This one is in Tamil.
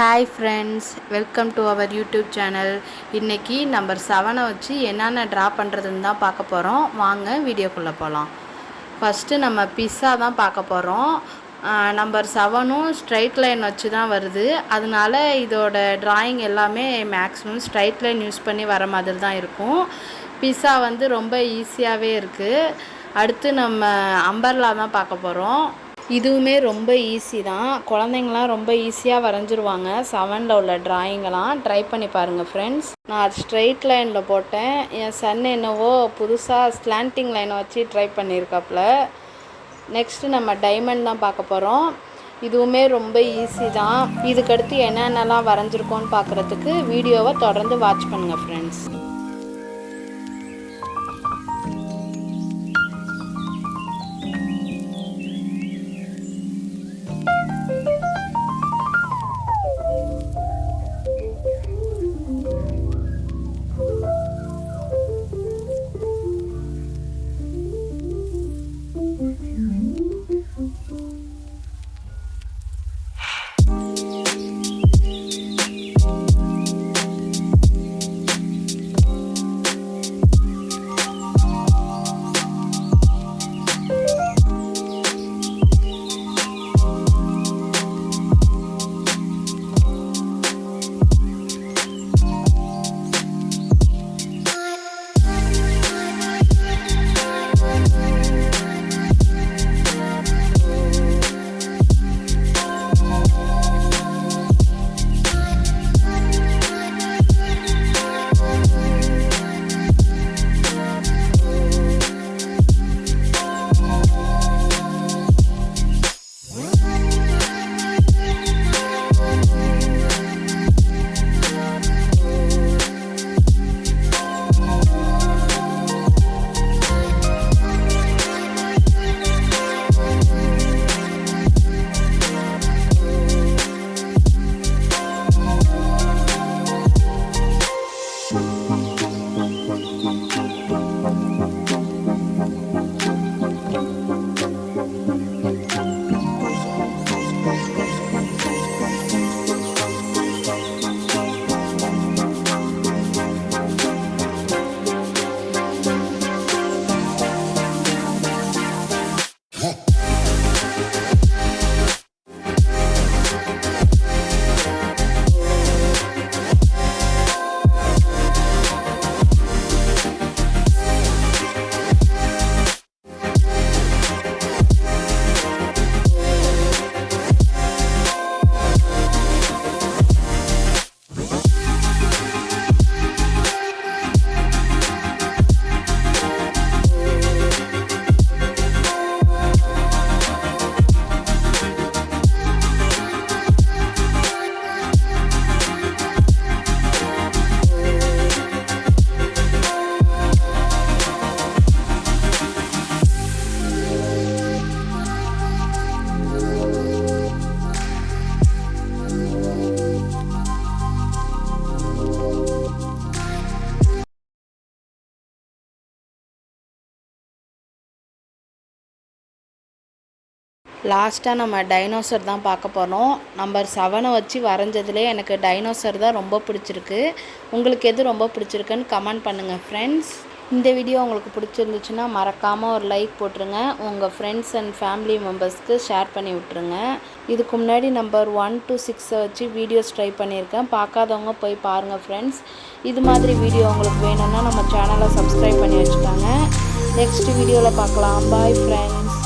Hi friends, welcome to our YouTube channel. இன்னைக்கு நம்பர் 7 வச்சு என்னென்ன டிரா பண்ணுறதுன்னு தான் பார்க்க போகிறோம். வாங்க வீடியோக்குள்ளே போகலாம். ஃபஸ்ட்டு நம்ம பிஸ்ஸா தான் பார்க்க போகிறோம். நம்பர் 7ம் ஸ்ட்ரைட் லைன் வச்சு தான் வருது. அதனால இதோட டிராயிங் எல்லாமே மேக்ஸிமம் ஸ்ட்ரைட் லைன் யூஸ் பண்ணி வர மாதிரி தான் இருக்கும். பிஸ்ஸா வந்து ரொம்ப ஈஸியாகவே இருக்குது. அடுத்து நம்ம அம்பர்லா தான் பார்க்க போகிறோம். இதுவுமே ரொம்ப ஈஸி தான். குழந்தைங்களாம் ரொம்ப ஈஸியாக வரைஞ்சிருவாங்க. 7ல் உள்ள டிராயிங்கெல்லாம் ட்ரை பண்ணி பாருங்கள் ஃப்ரெண்ட்ஸ். நான் அது ஸ்ட்ரெயிட் லைனில் போட்டேன். என் சன் என்னவோ புதுசாக ஸ்லாண்டிங் லைனை வச்சு ட்ரை பண்ணியிருக்காப்புல. நெக்ஸ்ட்டு நம்ம டைமண்ட் தான் பார்க்க போகிறோம். இதுவுமே ரொம்ப ஈஸி தான். இதுக்கடுத்து என்னென்னலாம் வரைஞ்சிருக்கோன்னு பார்க்குறதுக்கு வீடியோவை தொடர்ந்து வாட்ச் பண்ணுங்கள் ஃப்ரெண்ட்ஸ். லாஸ்ட்டாக நம்ம டைனோசர் தான் பார்க்க போகிறோம். நம்பர் 7 வச்சு வரைஞ்சதுலே எனக்கு டைனோசர் தான் ரொம்ப பிடிச்சிருக்கு. உங்களுக்கு எது ரொம்ப பிடிச்சிருக்குன்னு கமெண்ட் பண்ணுங்கள் ஃப்ரெண்ட்ஸ். இந்த வீடியோ உங்களுக்கு பிடிச்சிருந்துச்சுன்னா மறக்காமல் ஒரு லைக் போட்டுருங்க. உங்கள் ஃப்ரெண்ட்ஸ் அண்ட் ஃபேமிலி மெம்பர்ஸ்க்கு ஷேர் பண்ணி விட்ருங்க. இதுக்கு முன்னாடி நம்பர் 1 to 6 வச்சு வீடியோஸ் ட்ரை பண்ணியிருக்கேன். பார்க்காதவங்க போய் பாருங்கள் ஃப்ரெண்ட்ஸ். இது மாதிரி வீடியோ உங்களுக்கு வேணும்னா நம்ம சேனலை சப்ஸ்கிரைப் பண்ணி வச்சுக்கோங்க. நெக்ஸ்ட் வீடியோவில் பார்க்கலாம். Bye friends.